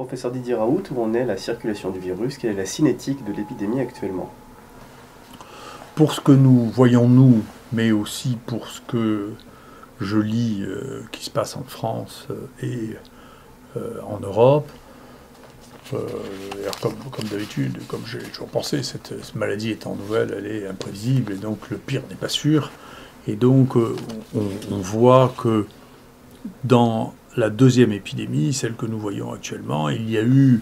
Professeur Didier Raoult, où en est la circulation du virus? Quelle est la cinétique de l'épidémie actuellement? Pour ce que nous voyons nous, mais aussi pour ce que je lis qui se passe en France et en Europe, comme d'habitude, comme j'ai toujours pensé, cette maladie étant nouvelle, elle est imprévisible et donc le pire n'est pas sûr. Et donc on voit que dans la deuxième épidémie, celle que nous voyons actuellement, il y a eu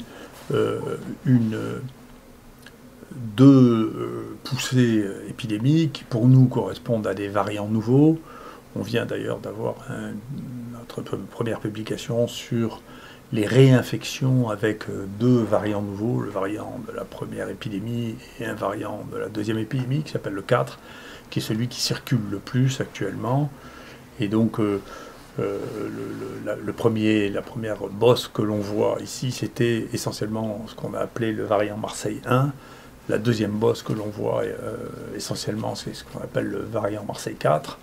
deux poussées épidémiques qui pour nous correspondent à des variants nouveaux. On vient d'ailleurs d'avoir notre première publication sur les réinfections avec deux variants nouveaux, le variant de la première épidémie et un variant de la deuxième épidémie qui s'appelle le 4, qui est celui qui circule le plus actuellement. Et donc la première bosse que l'on voit ici, c'était essentiellement ce qu'on a appelé le variant Marseille 1. La deuxième bosse que l'on voit essentiellement, c'est ce qu'on appelle le variant Marseille 4,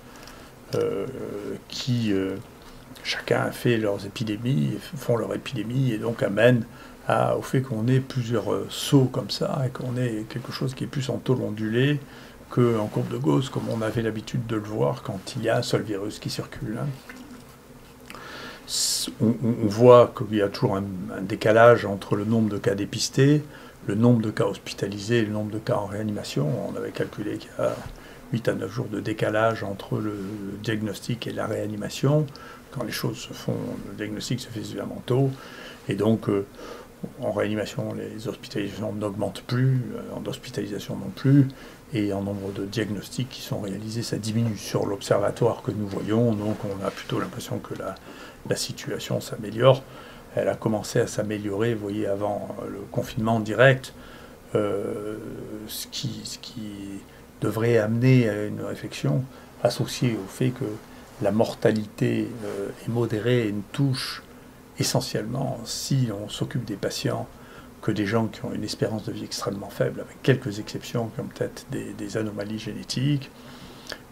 qui chacun fait leurs épidémies, font leur épidémie, et donc amène au fait qu'on ait plusieurs sauts comme ça, et qu'on ait quelque chose qui est plus en taux ondulé qu'en courbe de Gauss, comme on avait l'habitude de le voir quand il y a un seul virus qui circule. On voit qu'il y a toujours un décalage entre le nombre de cas dépistés, le nombre de cas hospitalisés et le nombre de cas en réanimation. On avait calculé qu'il y a 8 à 9 jours de décalage entre le diagnostic et la réanimation. Quand les choses se font, le diagnostic se fait suffisamment tôt. Et donc, en réanimation, les hospitalisations n'augmentent plus, en hospitalisation non plus, et en nombre de diagnostics qui sont réalisés, ça diminue. Sur l'observatoire que nous voyons, donc on a plutôt l'impression que la situation s'améliore. Elle a commencé à s'améliorer, vous voyez, avant le confinement direct, ce qui devrait amener à une réflexion associée au fait que la mortalité est modérée et ne touche essentiellement, si on s'occupe des patients, que des gens qui ont une espérance de vie extrêmement faible, avec quelques exceptions qui ont peut-être des anomalies génétiques,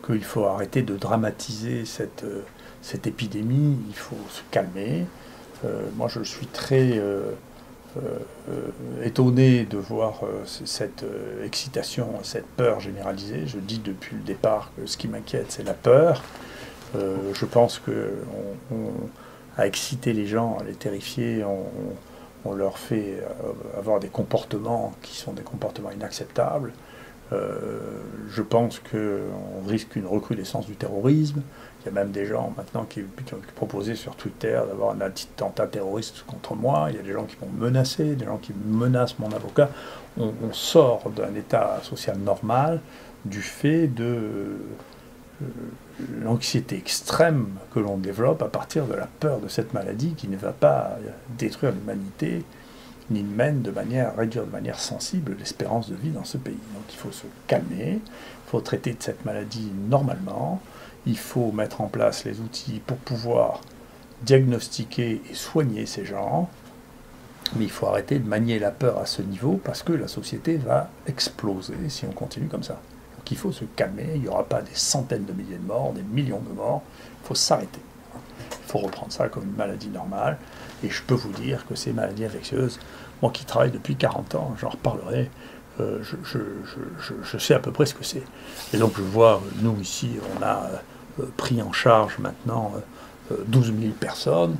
qu'il faut arrêter de dramatiser cette épidémie, il faut se calmer. Moi, je suis très étonné de voir cette excitation, cette peur généralisée. Je dis depuis le départ que ce qui m'inquiète, c'est la peur. Je pense qu'on a excité les gens, à les terrifier, on leur fait avoir des comportements qui sont des comportements inacceptables. Je pense qu'on risque une recrudescence du terrorisme. Il y a même des gens maintenant qui ont proposé sur Twitter d'avoir un attentat terroriste contre moi. Il y a des gens qui m'ont menacé, des gens qui menacent mon avocat. On sort d'un état social normal du fait de l'anxiété extrême que l'on développe à partir de la peur de cette maladie qui ne va pas détruire l'humanité, ni réduire de manière sensible l'espérance de vie dans ce pays. Donc il faut se calmer, il faut traiter de cette maladie normalement, il faut mettre en place les outils pour pouvoir diagnostiquer et soigner ces gens, mais il faut arrêter de manier la peur à ce niveau parce que la société va exploser si on continue comme ça. Donc il faut se calmer, il n'y aura pas des centaines de milliers de morts, des millions de morts, il faut s'arrêter. Il faut reprendre ça comme une maladie normale. Et je peux vous dire que ces maladies infectieuses, moi qui travaille depuis 40 ans, j'en reparlerai, je sais à peu près ce que c'est. Et donc je vois, nous ici, on a pris en charge maintenant 12 000 personnes.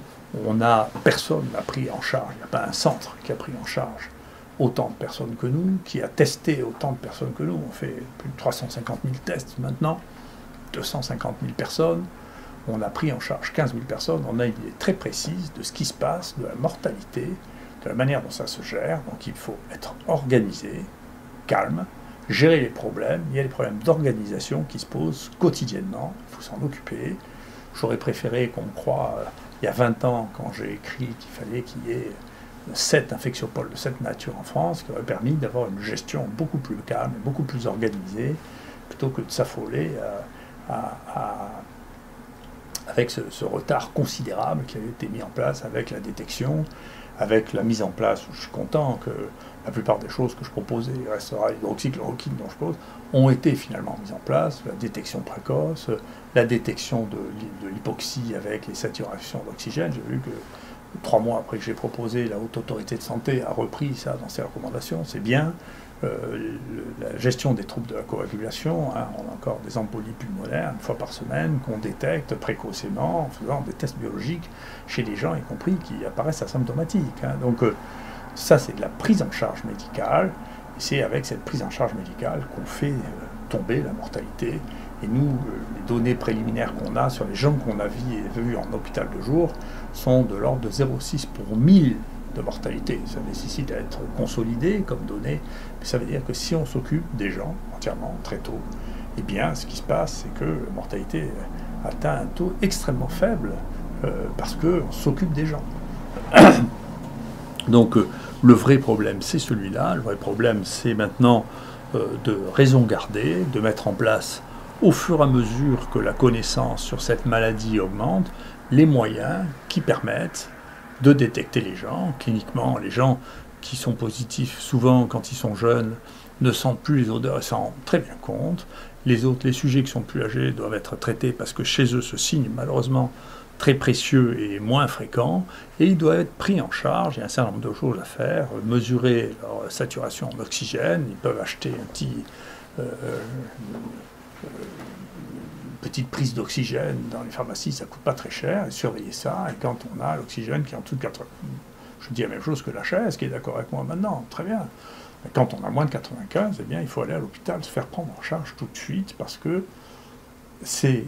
Personne n'a pris en charge, il n'y a pas un centre qui a pris en charge autant de personnes que nous, qui a testé autant de personnes que nous. On fait plus de 350 000 tests maintenant, 250 000 personnes. On a pris en charge 15 000 personnes, on a une idée très précise de ce qui se passe, de la mortalité, de la manière dont ça se gère. Donc il faut être organisé, calme, gérer les problèmes. Il y a des problèmes d'organisation qui se posent quotidiennement, il faut s'en occuper. J'aurais préféré qu'on me croie, il y a 20 ans, quand j'ai écrit qu'il fallait qu'il y ait 7 infectiopoles de cette nature en France, qui aurait permis d'avoir une gestion beaucoup plus calme, beaucoup plus organisée, plutôt que de s'affoler avec ce retard considérable qui a été mis en place avec la détection, avec la mise en place, je suis content que la plupart des choses que je proposais, restera hydroxychloroquine dont je pose, ont été finalement mises en place, la détection précoce, la détection de l'hypoxie avec les saturations d'oxygène. J'ai vu que 3 mois après que j'ai proposé, la Haute Autorité de Santé a repris ça dans ses recommandations, c'est bien. La gestion des troubles de la coagulation, hein, on a encore des embolies pulmonaires une fois par semaine qu'on détecte précocement en faisant des tests biologiques chez des gens, y compris qui apparaissent asymptomatiques. Hein. Donc ça, c'est de la prise en charge médicale, et c'est avec cette prise en charge médicale qu'on fait tomber la mortalité. Et nous, les données préliminaires qu'on a sur les gens qu'on a vus en hôpital de jour sont de l'ordre de 0,6 pour 1000 de mortalité. Ça nécessite à être consolidé comme données, mais ça veut dire que si on s'occupe des gens entièrement très tôt, eh bien, ce qui se passe, c'est que la mortalité atteint un taux extrêmement faible parce qu'on s'occupe des gens. Donc, le vrai problème, c'est celui-là. Le vrai problème, c'est maintenant de raison garder, de mettre en place, au fur et à mesure que la connaissance sur cette maladie augmente, les moyens qui permettent de détecter les gens. Cliniquement, les gens qui sont positifs, souvent quand ils sont jeunes, ne sentent plus les odeurs et s'en rendent très bien compte. Les autres, les sujets qui sont plus âgés doivent être traités parce que chez eux, ce signe, malheureusement, très précieux et moins fréquent, et ils doivent être pris en charge. Il y a un certain nombre de choses à faire, mesurer leur saturation en oxygène, ils peuvent acheter un petit... petite prise d'oxygène dans les pharmacies, ça coûte pas très cher, et surveiller ça, et quand on a l'oxygène qui est en dessous de 80, je dis la même chose que la chaise, qui est d'accord avec moi maintenant, très bien. Mais quand on a moins de 95, eh bien, il faut aller à l'hôpital, se faire prendre en charge tout de suite, parce que c'est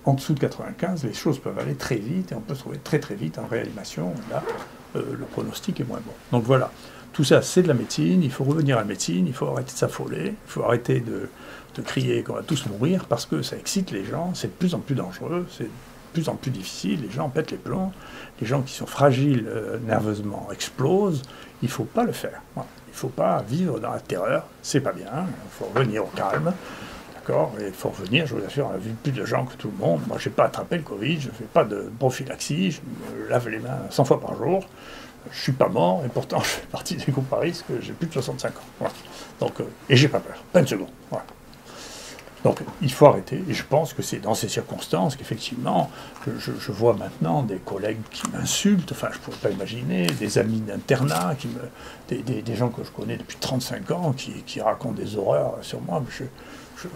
en dessous de 95, les choses peuvent aller très vite, et on peut se trouver très très vite en réanimation, et là, le pronostic est moins bon. Donc voilà, tout ça, c'est de la médecine, il faut revenir à la médecine, il faut arrêter de s'affoler, il faut arrêter de crier qu'on va tous mourir, parce que ça excite les gens, c'est de plus en plus dangereux, c'est de plus en plus difficile, les gens pètent les plombs, les gens qui sont fragiles nerveusement explosent, il ne faut pas le faire. Voilà. Il ne faut pas vivre dans la terreur, c'est pas bien, il faut revenir au calme, d'accord, et il faut revenir, je vous assure, on a vu plus de gens que tout le monde, moi je n'ai pas attrapé le Covid, je ne fais pas de prophylaxie, je me lave les mains 100 fois par jour, je ne suis pas mort, et pourtant je fais partie des groupes à risque, j'ai plus de 65 ans. Voilà. Donc, et j'ai pas peur, pas une seconde. Voilà. Donc il faut arrêter, et je pense que c'est dans ces circonstances qu'effectivement, je vois maintenant des collègues qui m'insultent, enfin je ne pourrais pas imaginer, des amis d'internat, des gens que je connais depuis 35 ans, qui racontent des horreurs sur moi, mais je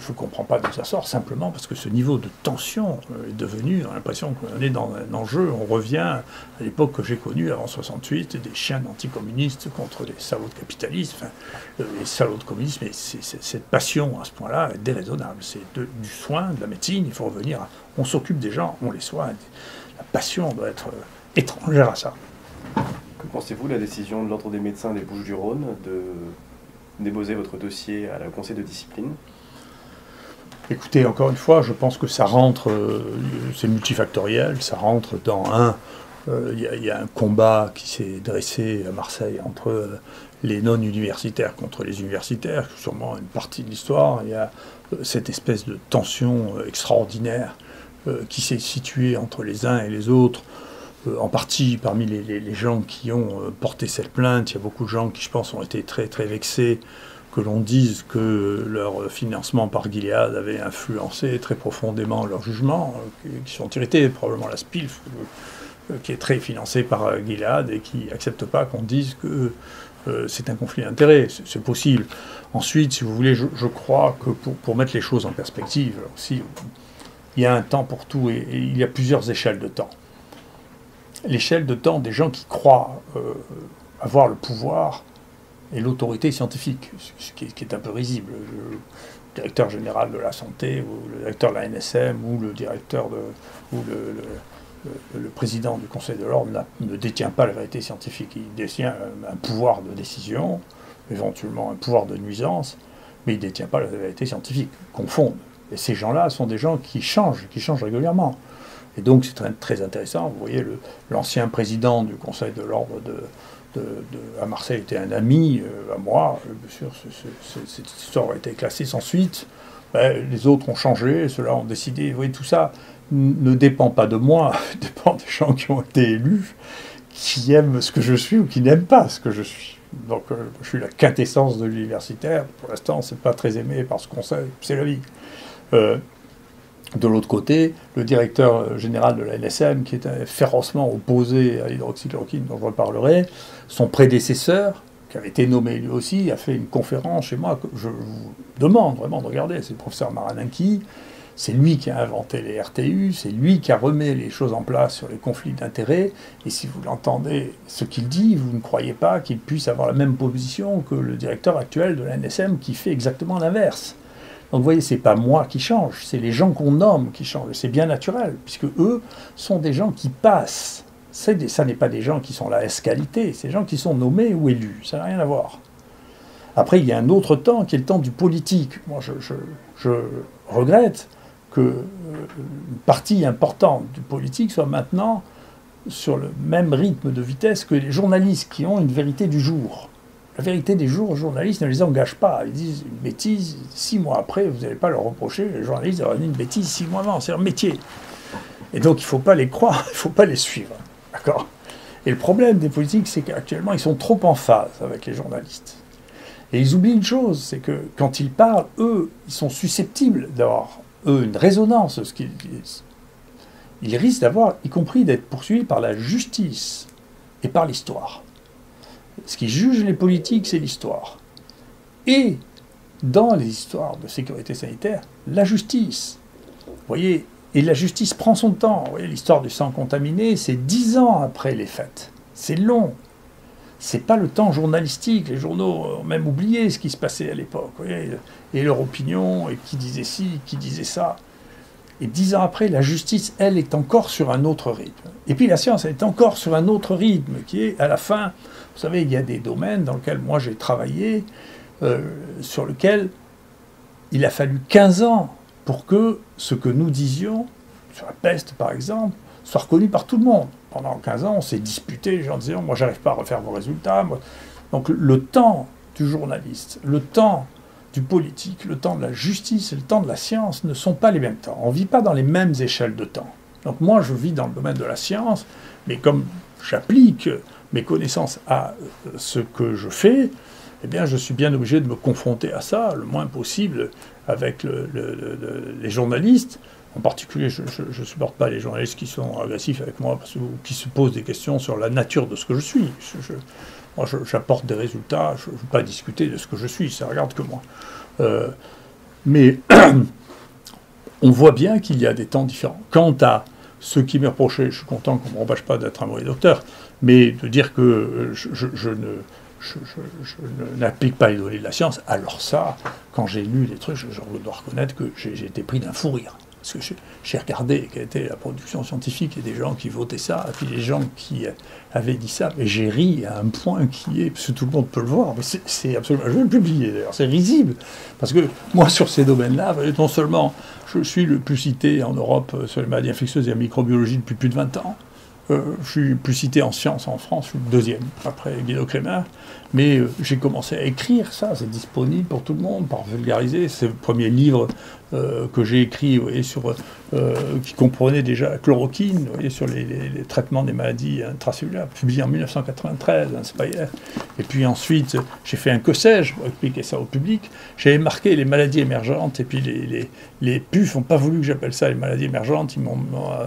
ne comprends pas d'où ça sort, simplement parce que ce niveau de tension est devenu, on a l'impression qu'on est dans un enjeu, on revient à l'époque que j'ai connue avant 68, des chiens anticommunistes contre les salauds de capitalisme, enfin, les salauds de communisme, et cette passion à ce point-là est déraisonnable, c'est du soin, de la médecine, il faut revenir à, on s'occupe des gens, on les soigne, la passion doit être étrangère à ça. Que pensez-vous de la décision de l'Ordre des médecins des Bouches-du-Rhône de déposer votre dossier à la Conseil de discipline ? Écoutez, encore une fois, je pense que ça rentre, c'est multifactoriel, ça rentre dans il y a un combat qui s'est dressé à Marseille entre les non-universitaires contre les universitaires, sûrement une partie de l'histoire, il y a cette espèce de tension extraordinaire qui s'est située entre les uns et les autres, en partie parmi les gens qui ont porté cette plainte, il y a beaucoup de gens qui, je pense, ont été très très vexés que l'on dise que leur financement par Gilead avait influencé très profondément leur jugement, qui sont irrités, probablement la SPILF, qui est très financée par Gilead et qui n'accepte pas qu'on dise que c'est un conflit d'intérêts. C'est possible. Ensuite, si vous voulez, je crois que pour mettre les choses en perspective, aussi, il y a un temps pour tout et il y a plusieurs échelles de temps. L'échelle de temps des gens qui croient avoir le pouvoir et l'autorité scientifique, ce qui est un peu risible. Le directeur général de la santé, ou le directeur de la NSM, ou le directeur ou le président du Conseil de l'Ordre ne détient pas la vérité scientifique. Il détient un pouvoir de décision, éventuellement un pouvoir de nuisance, mais il ne détient pas la vérité scientifique, confondent. Et ces gens-là sont des gens qui changent régulièrement. Et donc c'est très, très intéressant. Vous voyez, l'ancien président du Conseil de l'Ordre à Marseille était un ami à moi. Bien sûr, cette histoire a été classée sans suite. Les autres ont changé, ceux-là ont décidé. Vous voyez, tout ça ne dépend pas de moi, dépend des gens qui ont été élus, qui aiment ce que je suis ou qui n'aiment pas ce que je suis. Donc je suis la quintessence de l'universitaire. Pour l'instant, c'est pas très aimé par ce conseil, c'est la vie. De l'autre côté, le directeur général de la NSM, qui était férocement opposé à l'hydroxychloroquine, dont je reparlerai, son prédécesseur, qui avait été nommé lui aussi, a fait une conférence chez moi, que je vous demande vraiment de regarder, c'est le professeur Maraninki, c'est lui qui a inventé les RTU, c'est lui qui a remis les choses en place sur les conflits d'intérêts, et si vous l'entendez, ce qu'il dit, vous ne croyez pas qu'il puisse avoir la même position que le directeur actuel de la NSM qui fait exactement l'inverse. Donc vous voyez, c'est pas moi qui change, c'est les gens qu'on nomme qui changent. C'est bien naturel, puisque eux sont des gens qui passent. Ça n'est pas des gens qui sont la S-qualité, c'est des gens qui sont nommés ou élus. Ça n'a rien à voir. Après, il y a un autre temps qui est le temps du politique. Moi, je regrette qu'une partie importante du politique soit maintenant sur le même rythme de vitesse que les journalistes qui ont une vérité du jour. La vérité des jours, les journalistes ne les engagent pas. Ils disent une bêtise, 6 mois après, vous n'allez pas leur reprocher, les journalistes auraient dit une bêtise 6 mois avant, c'est leur métier. Et donc il ne faut pas les croire, il ne faut pas les suivre. D'accord ? Et le problème des politiques, c'est qu'actuellement, ils sont trop en phase avec les journalistes. Et ils oublient une chose, c'est que quand ils parlent, eux, ils sont susceptibles d'avoir, eux, une résonance de ce qu'ils disent. Ils risquent d'avoir, y compris d'être poursuivis par la justice et par l'histoire. Ce qui juge les politiques, c'est l'histoire. Et dans les histoires de sécurité sanitaire, la justice. Vous voyez, et la justice prend son temps. Vous voyez, l'histoire du sang contaminé, c'est 10 ans après les faits. C'est long. C'est pas le temps journalistique. Les journaux ont même oublié ce qui se passait à l'époque. Vous voyez, et leur opinion, et qui disait ci, qui disait ça. Et 10 ans après, la justice, elle, est encore sur un autre rythme. Et puis la science, elle est encore sur un autre rythme, qui est, à la fin, vous savez, il y a des domaines dans lesquels moi j'ai travaillé, sur lesquels il a fallu 15 ans pour que ce que nous disions, sur la peste par exemple, soit reconnu par tout le monde. Pendant 15 ans, on s'est disputé, les gens disaient, moi j'arrive pas à refaire vos résultats. Moi. Donc le temps du journaliste, le temps du politique, le temps de la justice et le temps de la science ne sont pas les mêmes temps. On ne vit pas dans les mêmes échelles de temps. Donc moi, je vis dans le domaine de la science, mais comme j'applique mes connaissances à ce que je fais, eh bien, je suis bien obligé de me confronter à ça le moins possible avec les journalistes. En particulier, je ne supporte pas les journalistes qui sont agressifs avec moi, ou qui se posent des questions sur la nature de ce que je suis. Moi, j'apporte des résultats, je ne veux pas discuter de ce que je suis, ça regarde que moi. Mais on voit bien qu'il y a des temps différents. Quant à ce qui m'est reproché, je suis content qu'on ne me reproche pas d'être un mauvais docteur, mais de dire que je n'applique pas les données de la science, alors ça, quand j'ai lu les trucs, je dois reconnaître que j'ai été pris d'un fou rire. Parce que j'ai regardé quelle était la production scientifique et des gens qui votaient ça, et puis les gens qui avaient dit ça, mais j'ai ri à un point qui est, parce que tout le monde peut le voir, mais c'est absolument, je vais le publier d'ailleurs, c'est risible, parce que moi sur ces domaines-là, non seulement je suis le plus cité en Europe sur les maladies infectieuses et la microbiologie depuis plus de 20 ans, je suis plus cité en sciences en France, je suis le deuxième, après Guido Kremer, mais j'ai commencé à écrire ça, c'est disponible pour tout le monde, par vulgariser, c'est le premier livre que j'ai écrit, vous voyez, qui comprenait déjà la chloroquine, vous voyez, sur les traitements des maladies intracellulaires, publié en 1993, hein, Speyer. Et puis ensuite, j'ai fait un que sais-je pour expliquer ça au public. J'avais marqué les maladies émergentes, et puis les PUF n'ont pas voulu que j'appelle ça les maladies émergentes, ils m'ont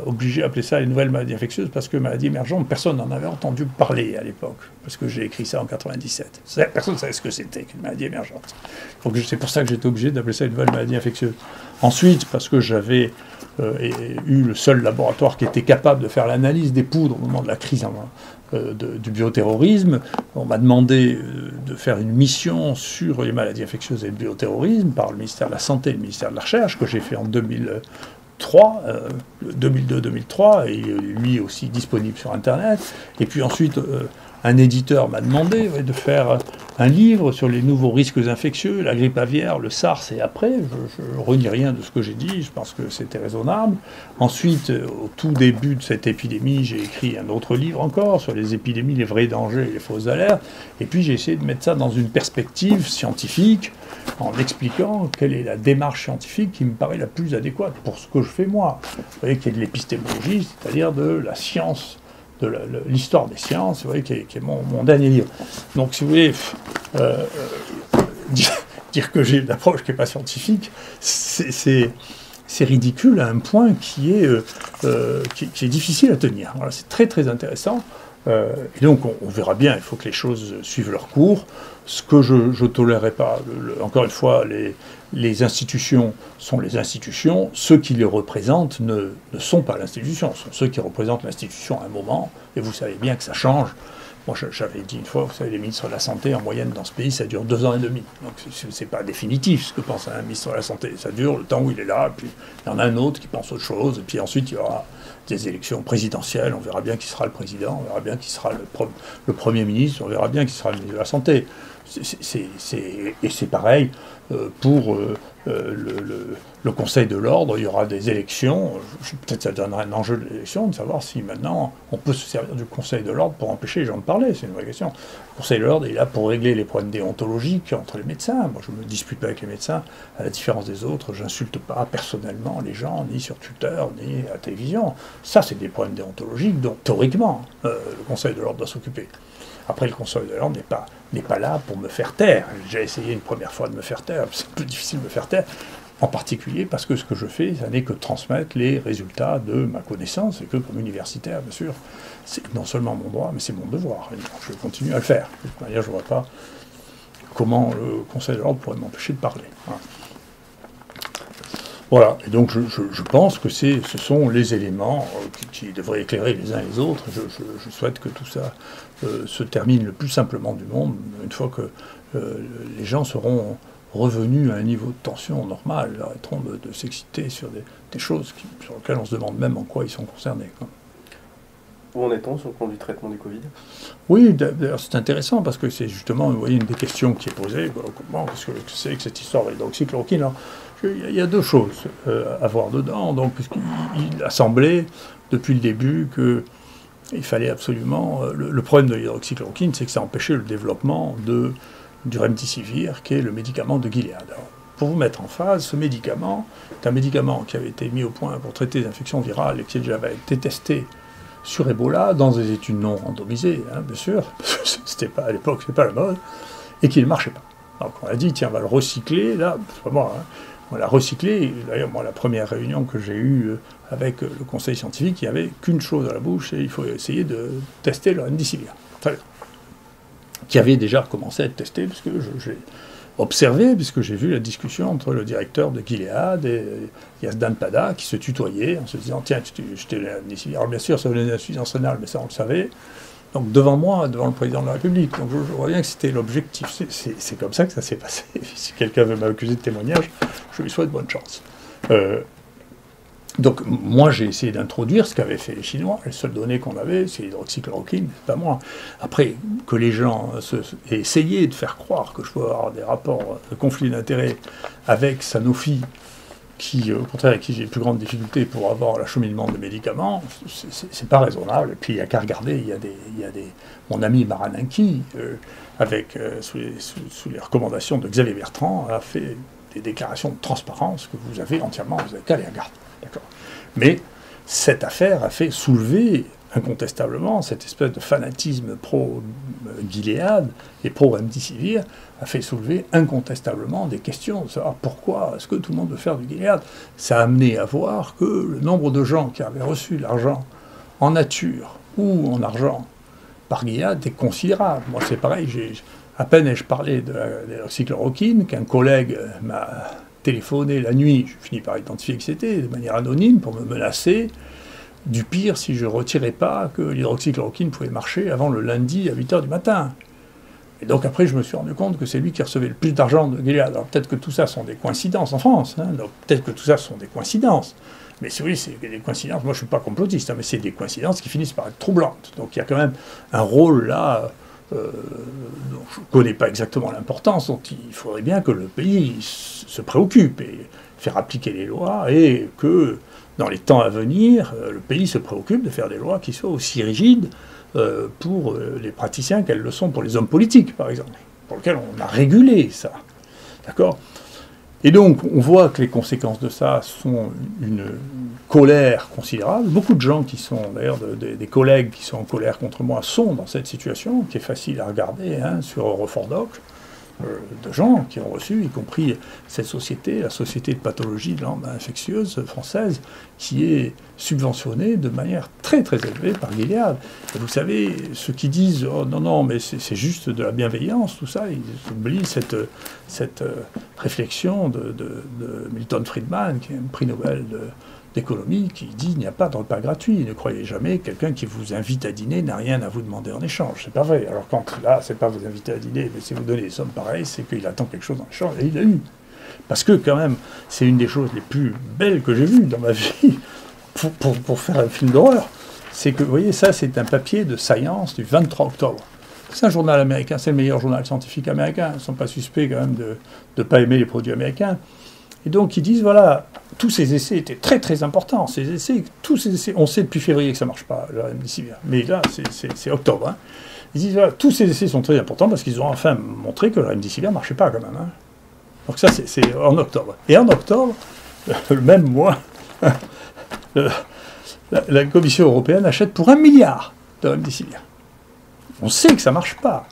obligé à appeler ça les nouvelles maladies infectieuses, parce que maladies émergentes, personne n'en avait entendu parler à l'époque, parce que j'ai écrit ça en 97. Personne ne savait ce que c'était qu'une maladie émergente. Donc c'est pour ça que j'étais obligé d'appeler ça une nouvelle maladie infectieuse. Ensuite, parce que j'avais eu le seul laboratoire qui était capable de faire l'analyse des poudres au moment de la crise du bioterrorisme, on m'a demandé de faire une mission sur les maladies infectieuses et le bioterrorisme par le ministère de la Santé et le ministère de la Recherche, que j'ai fait en 2002-2003, et lui aussi disponible sur Internet. Et puis ensuite, un éditeur m'a demandé de faire un livre sur les nouveaux risques infectieux, la grippe aviaire, le SARS et après. Je ne renie rien de ce que j'ai dit, je pense que c'était raisonnable. Ensuite, au tout début de cette épidémie, j'ai écrit un autre livre encore sur les épidémies, les vrais dangers et les fausses alertes. Et puis j'ai essayé de mettre ça dans une perspective scientifique, en expliquant quelle est la démarche scientifique qui me paraît la plus adéquate pour ce que je fais moi. Vous voyez, qui est de l'épistémologie, c'est-à-dire de la science, de l'histoire des sciences, vous voyez, qui est mon dernier livre. Donc, si vous voulez, dire que j'ai une approche qui n'est pas scientifique, c'est c'est ridicule à un point qui est difficile à tenir. Voilà, c'est très très intéressant. Et donc on verra bien, il faut que les choses suivent leur cours. Ce que je ne tolérerai pas, encore une fois, les institutions sont les institutions, ceux qui les représentent ne sont pas l'institution, ce sont ceux qui représentent l'institution à un moment, et vous savez bien que ça change. Moi, j'avais dit une fois, vous savez, les ministres de la Santé, en moyenne, dans ce pays, ça dure 2 ans et demi. Donc, c'est pas définitif, ce que pense un ministre de la Santé. Ça dure le temps où il est là, puis il y en a un autre qui pense autre chose, et puis ensuite, il y aura des élections présidentielles, on verra bien qui sera le président, on verra bien qui sera le Premier ministre, on verra bien qui sera le ministre de la Santé. Et c'est pareil pour le Conseil de l'Ordre, il y aura des élections. Peut-être ça donnera un enjeu de l'élection, de savoir si maintenant on peut se servir du Conseil de l'Ordre pour empêcher les gens de parler, c'est une vraie question. Le Conseil de l'Ordre est là pour régler les problèmes déontologiques entre les médecins. Moi je ne me dispute pas avec les médecins, à la différence des autres, je n'insulte pas personnellement les gens, ni sur Twitter, ni à la télévision. Ça c'est des problèmes déontologiques dont théoriquement le Conseil de l'Ordre doit s'occuper. Après, le Conseil de l'Ordre n'est pas là pour me faire taire. J'ai essayé une première fois de me faire taire, c'est un peu difficile de me faire taire, en particulier parce que ce que je fais, ça n'est que transmettre les résultats de ma connaissance, et que comme universitaire, bien sûr, c'est non seulement mon droit, mais c'est mon devoir. Et je continue à le faire. De toute manière, je ne vois pas comment le Conseil de l'Ordre pourrait m'empêcher de parler. Voilà, et donc je pense que ce sont les éléments qui devraient éclairer les uns les autres. Je souhaite que tout ça se termine le plus simplement du monde, une fois que les gens seront revenus à un niveau de tension normal, ils arrêteront de s'exciter sur des choses sur lesquelles on se demande même en quoi ils sont concernés, quoi. Où en est-on sur le plan du traitement du Covid ? Oui, d'ailleurs c'est intéressant parce que c'est justement, vous voyez, une des questions qui est posée. Comment est-ce que c'est que cette histoire d'hydroxychloroquine ? Il y a 2 choses à voir dedans. Donc, il a semblé depuis le début qu'il fallait absolument. Le problème de l'hydroxychloroquine, c'est que ça empêchait le développement du remdesivir, qui est le médicament de Gilead. Alors, pour vous mettre en phase, ce médicament est un médicament qui avait été mis au point pour traiter des infections virales et qui avait été testé sur Ebola, dans des études non randomisées, bien sûr, c'était pas, à l'époque, c'était pas la mode, et qui ne marchait pas. Donc on a dit, tiens, on va le recycler, là, c'est pas moi, on l'a recyclé. D'ailleurs, moi, la première réunion que j'ai eue avec le conseil scientifique, il n'y avait qu'une chose à la bouche, et il faut essayer de tester le remdesivir. Très bien. Qui avait déjà commencé à être testé, puisque j'ai observé, puisque j'ai vu la discussion entre le directeur de Gilead et Yazdan Pada, qui se tutoyaient en se disant, tiens, je t'ai le remdesivir. Alors bien sûr, ça venait d'insuffisance rénale, mais ça on le savait. Donc devant moi, devant le président de la République. Donc je vois bien que c'était l'objectif. C'est comme ça que ça s'est passé. Si quelqu'un veut m'accuser de témoignage, je lui souhaite bonne chance. Donc moi j'ai essayé d'introduire ce qu'avaient fait les Chinois. Les seules données qu'on avait, c'est l'hydroxychloroquine, c'est pas moi. Après, que les gens aient essayé de faire croire que je peux avoir des rapports de conflit d'intérêts avec Sanofi, qui, au contraire, avec qui j'ai les plus grandes difficultés pour avoir l'acheminement de médicaments, c'est pas raisonnable. Et puis il n'y a qu'à regarder, il y a des mon ami Marananki, sous les recommandations de Xavier Bertrand, a fait des déclarations de transparence que vous avez entièrement, vous n'avez qu'à les regarder. D'accord. Mais cette affaire a fait soulever incontestablement cette espèce de fanatisme pro-Gilead et pro-remdesivir a fait soulever incontestablement des questions de savoir pourquoi est-ce que tout le monde veut faire du Gilead. Ça a amené à voir que le nombre de gens qui avaient reçu l'argent en nature ou en argent par Gilead est considérable. Moi c'est pareil, à peine ai-je parlé de l'hydroxychloroquine qu'un collègue m'a téléphoné la nuit, je finis par identifier que c'était, de manière anonyme, pour me menacer du pire si je ne retirais pas que l'hydroxychloroquine pouvait marcher avant le lundi à 8h du matin. Et donc après, je me suis rendu compte que c'est lui qui recevait le plus d'argent de Gilead. Alors peut-être que tout ça sont des coïncidences en France, donc peut-être que tout ça sont des coïncidences. Mais oui, c'est des coïncidences, moi je ne suis pas complotiste, mais c'est des coïncidences qui finissent par être troublantes. Donc il y a quand même un rôle là, dont je ne connais pas exactement l'importance, dont il faudrait bien que le pays se préoccupe et faire appliquer les lois, et que dans les temps à venir, le pays se préoccupe de faire des lois qui soient aussi rigides pour les praticiens qu'elles le sont pour les hommes politiques, par exemple, pour lesquels on a régulé ça. D'accord ? Et donc, on voit que les conséquences de ça sont une colère considérable. Beaucoup de gens qui sont, d'ailleurs, des collègues qui sont en colère contre moi, sont dans cette situation, qui est facile à regarder sur Eurofordoc. de gens qui ont reçu, y compris cette société, la Société de pathologie de l'âme infectieuse française, qui est subventionnée de manière très très élevée par Gilead. Et vous savez, ceux qui disent « Oh non, non, mais c'est juste de la bienveillance », tout ça, ils oublient cette réflexion de Milton Friedman, qui est un prix Nobel d'économie, qui dit « Il n'y a pas de repas gratuit. Ne croyez jamais que quelqu'un qui vous invite à dîner n'a rien à vous demander en échange. » C'est pas vrai. Alors quand là, c'est pas vous inviter à dîner, mais c'est vous donner des sommes pareilles, c'est qu'il attend quelque chose en échange, et il a eu. Parce que quand même, c'est une des choses les plus belles que j'ai vues dans ma vie pour faire un film d'horreur. C'est que, vous voyez, ça, c'est un papier de Science du 23 octobre. C'est un journal américain, c'est le meilleur journal scientifique américain. Ils ne sont pas suspects quand même de ne pas aimer les produits américains. Et donc, ils disent, voilà, tous ces essais étaient très, très importants. Tous ces essais, on sait depuis février que ça ne marche pas, le remdesivir. Mais là, c'est octobre. Hein. Ils disent, voilà, tous ces essais sont très importants parce qu'ils ont enfin montré que le remdesivir ne marchait pas quand même. Hein. Donc ça, c'est en octobre. Et en octobre, le même mois, la Commission européenne achète pour 1 milliard de remdesivir. On sait que ça ne marche pas.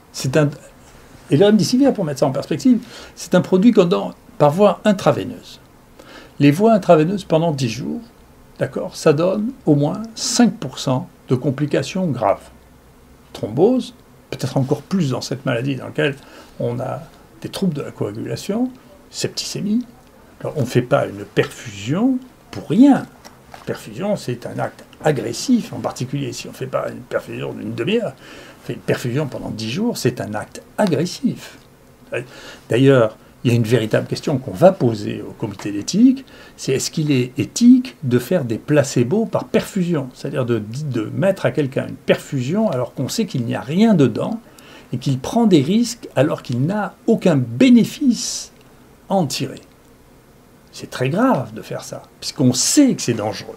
Et le remdesivir, pour mettre ça en perspective, c'est un produit qu'on donne par voie intraveineuse. Les voies intraveineuses pendant 10 jours, d'accord, ça donne au moins 5% de complications graves. Thrombose, peut-être encore plus dans cette maladie dans laquelle on a des troubles de la coagulation, septicémie. Alors, on ne fait pas une perfusion pour rien. La perfusion, c'est un acte agressif, en particulier si on ne fait pas une perfusion d'une demi-heure. On fait une perfusion pendant 10 jours, c'est un acte agressif. D'ailleurs, il y a une véritable question qu'on va poser au comité d'éthique, c'est est-ce qu'il est éthique de faire des placebos par perfusion, c'est-à-dire de mettre à quelqu'un une perfusion alors qu'on sait qu'il n'y a rien dedans et qu'il prend des risques alors qu'il n'a aucun bénéfice à en tirer. C'est très grave de faire ça, puisqu'on sait que c'est dangereux.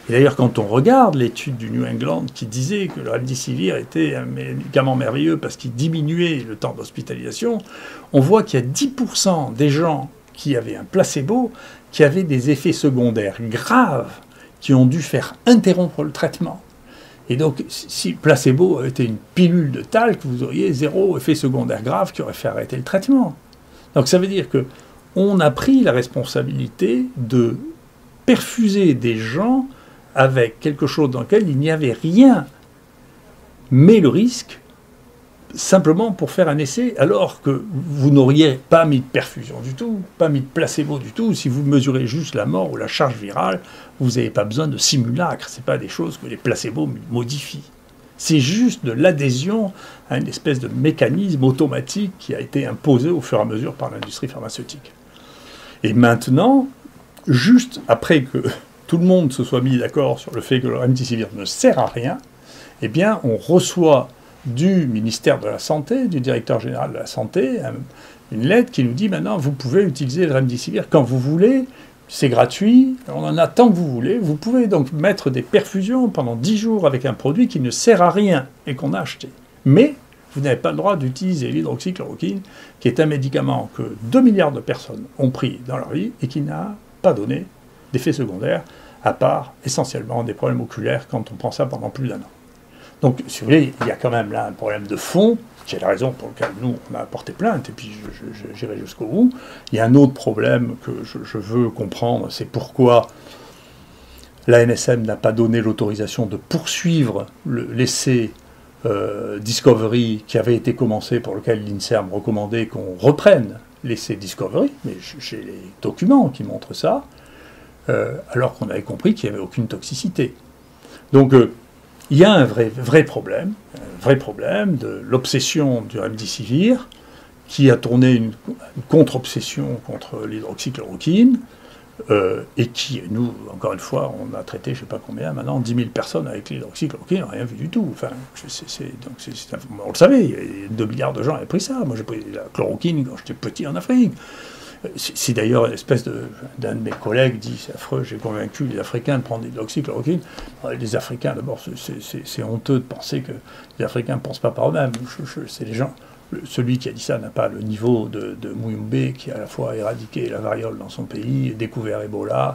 Et d'ailleurs, quand on regarde l'étude du New England qui disait que le remdesivir était un médicament merveilleux parce qu'il diminuait le temps d'hospitalisation, on voit qu'il y a 10% des gens qui avaient un placebo qui avaient des effets secondaires graves qui ont dû faire interrompre le traitement. Et donc, si le placebo avait été une pilule de talc, vous auriez 0 effet secondaire grave qui aurait fait arrêter le traitement. Donc ça veut dire qu'on a pris la responsabilité de perfuser des gens avec quelque chose dans lequel il n'y avait rien, mais le risque, simplement pour faire un essai, alors que vous n'auriez pas mis de perfusion du tout, pas mis de placebo du tout. Si vous mesurez juste la mort ou la charge virale, vous n'avez pas besoin de simulacre. Ce n'est pas des choses que les placebos modifient. C'est juste de l'adhésion à une espèce de mécanisme automatique qui a été imposé au fur et à mesure par l'industrie pharmaceutique. Et maintenant, juste après que tout le monde se soit mis d'accord sur le fait que le remdesivir ne sert à rien, eh bien, on reçoit du ministère de la Santé, du directeur général de la Santé, une lettre qui nous dit maintenant, vous pouvez utiliser le remdesivir quand vous voulez, c'est gratuit, on en a tant que vous voulez, vous pouvez donc mettre des perfusions pendant 10 jours avec un produit qui ne sert à rien et qu'on a acheté. Mais vous n'avez pas le droit d'utiliser l'hydroxychloroquine, qui est un médicament que 2 milliards de personnes ont pris dans leur vie et qui n'a pas donné d'effets secondaires, à part essentiellement des problèmes oculaires quand on prend ça pendant plus d'un an. Donc, si vous voulez, il y a quand même là un problème de fond, qui est la raison pour laquelle nous, on a porté plainte, et puis j'irai jusqu'au bout. Il y a un autre problème que je veux comprendre, c'est pourquoi l'ANSM n'a pas donné l'autorisation de poursuivre l'essai Discovery qui avait été commencé, pour lequel l'INSERM recommandait qu'on reprenne l'essai Discovery, mais j'ai les documents qui montrent ça, alors qu'on avait compris qu'il n'y avait aucune toxicité. Donc, il y a un vrai problème de l'obsession du remdesivir, qui a tourné une contre-obsession contre l'hydroxychloroquine, et qui, nous, encore une fois, on a traité, je ne sais pas combien, maintenant, 10 000 personnes avec l'hydroxychloroquine, on n'a rien vu du tout. Enfin, on le savait, 2 milliards de gens avaient pris ça. Moi, j'ai pris la chloroquine quand j'étais petit en Afrique. Si d'ailleurs une espèce d'un de mes collègues dit c'est affreux, j'ai convaincu les Africains de prendre de l'hydroxychloroquine. Les Africains, d'abord, c'est honteux de penser que les Africains ne pensent pas par eux-mêmes. C'est les gens. Celui qui a dit ça n'a pas le niveau de Muyumbe, qui a à la fois éradiqué la variole dans son pays, découvert Ebola,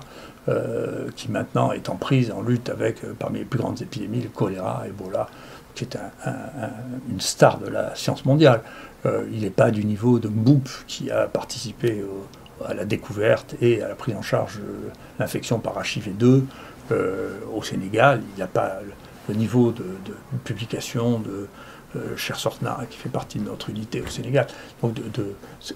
qui maintenant est en prise, en lutte avec, parmi les plus grandes épidémies, le choléra, Ebola, qui est une star de la science mondiale. il n'est pas du niveau de Mboup qui a participé à la découverte et à la prise en charge de l'infection par HIV2 au Sénégal. Il n'a pas le niveau de publication de Cher Sortna, qui fait partie de notre unité au Sénégal. Donc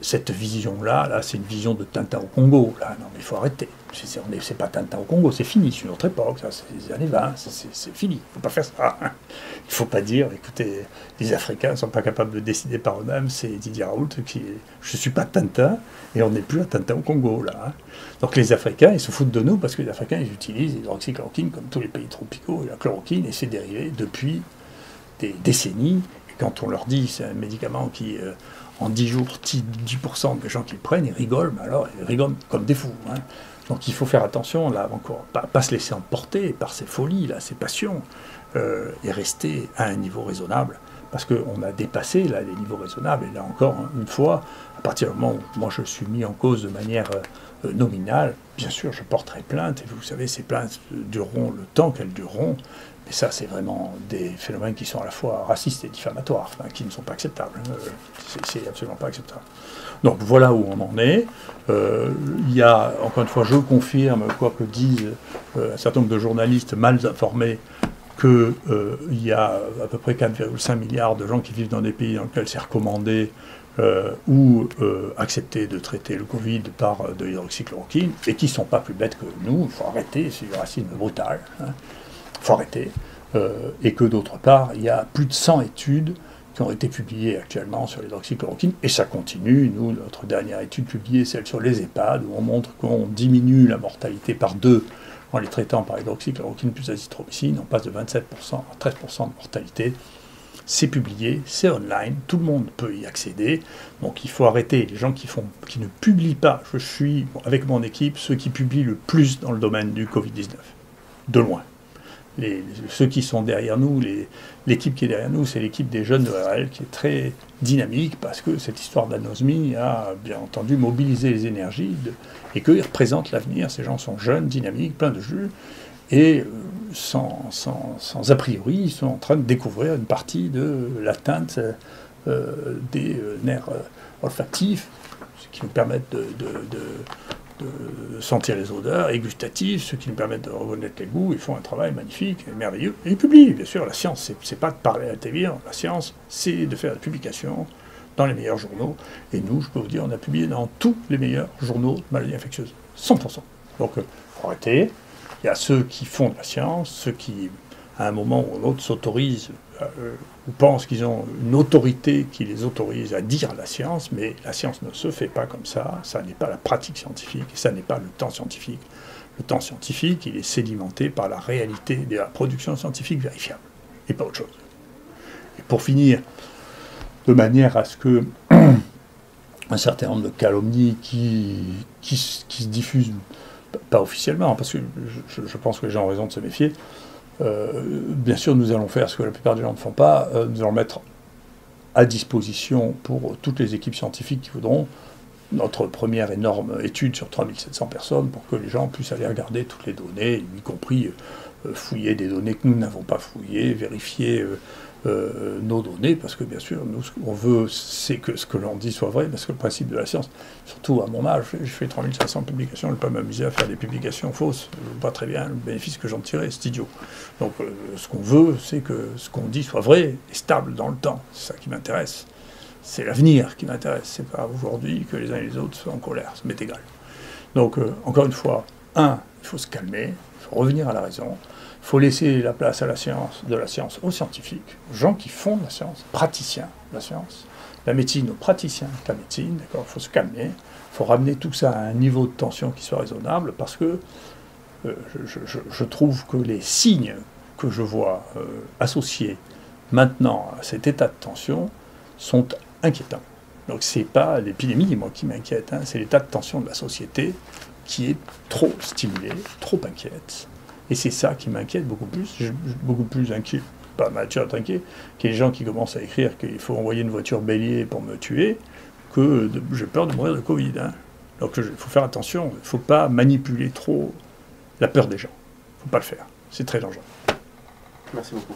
cette vision-là, là, c'est une vision de Tintin au Congo. Là, non, mais il faut arrêter. C'est pas Tintin au Congo, c'est fini, c'est une autre époque, ça, c'est les années 20, c'est fini. Il ne faut pas faire ça. Il ne faut pas dire, écoutez, les Africains ne sont pas capables de décider par eux-mêmes, c'est Didier Raoult qui est... Je ne suis pas Tintin, et on n'est plus à Tintin au Congo, là. Hein. Donc les Africains, ils se foutent de nous, parce que les Africains, ils utilisent l'hydroxychloroquine, comme tous les pays tropicaux, et la chloroquine, et ses dérivés, depuis des décennies. Et quand on leur dit c'est un médicament qui, en 10 jours, 10% des gens qui le prennent, ils rigolent, mais alors ils rigolent comme des fous. Hein. Donc il faut faire attention, là, encore, pas se laisser emporter par ces folies, là, ces passions, et rester à un niveau raisonnable, parce qu'on a dépassé là, les niveaux raisonnables. Et là encore, une fois, à partir du moment où moi je suis mis en cause de manière nominale, bien sûr, je porterai plainte, et vous savez, ces plaintes dureront le temps qu'elles dureront. Et ça, c'est vraiment des phénomènes qui sont à la fois racistes et diffamatoires, enfin, qui ne sont pas acceptables. C'est absolument pas acceptable. Donc voilà où on en est. Il y a, encore une fois, je confirme, quoi que disent un certain nombre de journalistes mal informés, qu'il y a à peu près 4,5 milliards de gens qui vivent dans des pays dans lesquels c'est recommandé ou accepter de traiter le Covid par de l'hydroxychloroquine, et qui ne sont pas plus bêtes que nous. Il faut arrêter, c'est du racisme brutal. Hein. Il faut arrêter, et que d'autre part, il y a plus de 100 études qui ont été publiées actuellement sur l'hydroxychloroquine, et ça continue. Nous, notre dernière étude publiée, celle sur les EHPAD, où on montre qu'on diminue la mortalité par 2 en les traitant par hydroxychloroquine plus azithromycine, on passe de 27% à 13% de mortalité. C'est publié, c'est online, tout le monde peut y accéder, donc il faut arrêter les gens qui ne publient pas. Je suis, avec mon équipe, ceux qui publient le plus dans le domaine du Covid-19, de loin. Ceux qui sont derrière nous, l'équipe qui est derrière nous, c'est l'équipe des jeunes de RL qui est très dynamique, parce que cette histoire d'anosmie a bien entendu mobilisé les énergies et qu'ils représentent l'avenir. Ces gens sont jeunes, dynamiques, pleins de jus, et sans a priori, ils sont en train de découvrir une partie de l'atteinte des nerfs olfactifs, ce qui nous permettent de sentir les odeurs, et gustatifs, ceux qui nous permettent de reconnaître les goûts. Ils font un travail magnifique et merveilleux. Et ils publient, bien sûr. La science, c'est pas de parler à la télévision. La science, c'est de faire des publications dans les meilleurs journaux. Et nous, je peux vous dire, on a publié dans tous les meilleurs journaux de maladies infectieuses. 100%. Donc, il faut arrêter. Il y a ceux qui font de la science, ceux qui, à un moment ou à un autre, s'autorisent ou pensent qu'ils ont une autorité qui les autorise à dire la science, mais la science ne se fait pas comme ça n'est pas la pratique scientifique, et ça n'est pas le temps scientifique. Le temps scientifique, il est sédimenté par la réalité de la production scientifique vérifiable, et pas autre chose. Et pour finir, de manière à ce que un certain nombre de calomnies qui se diffusent, pas officiellement, parce que je pense que les gens ont raison de se méfier, bien sûr, nous allons faire ce que la plupart des gens ne font pas, nous allons mettre à disposition pour toutes les équipes scientifiques qui voudront notre première énorme étude sur 3700 personnes pour que les gens puissent aller regarder toutes les données, y compris fouiller des données que nous n'avons pas fouillées, vérifier nos données, parce que bien sûr, nous, ce qu'on veut, c'est que ce que l'on dit soit vrai, parce que le principe de la science, surtout à mon âge, je fais 3500 publications, je ne vais pas m'amuser à faire des publications fausses, je ne vois pas très bien le bénéfice que j'en tirerai, c'est idiot. Donc ce qu'on veut, c'est que ce qu'on dit soit vrai et stable dans le temps, c'est ça qui m'intéresse. C'est l'avenir qui m'intéresse, c'est pas aujourd'hui que les uns et les autres soient en colère, ça m'est égal. Donc, encore une fois, il faut se calmer, il faut revenir à la raison, il faut laisser la place à la science, de la science aux scientifiques, aux gens qui font de la science, praticiens de la science, la médecine aux praticiens de la médecine, d'accord, il faut se calmer, il faut ramener tout ça à un niveau de tension qui soit raisonnable, parce que je trouve que les signes que je vois associés maintenant à cet état de tension sont inquiétants. Donc c'est pas l'épidémie, moi, qui m'inquiète, hein, c'est l'état de tension de la société qui est trop stimulé, trop inquiète. Et c'est ça qui m'inquiète beaucoup plus. Je suis beaucoup plus inquiet, pas mature, inquiet, qu'il y ait des gens qui commencent à écrire qu'il faut envoyer une voiture bélier pour me tuer, que j'ai peur de mourir de Covid. Hein. Donc il faut faire attention, il ne faut pas manipuler trop la peur des gens. Il ne faut pas le faire. C'est très dangereux. Merci beaucoup.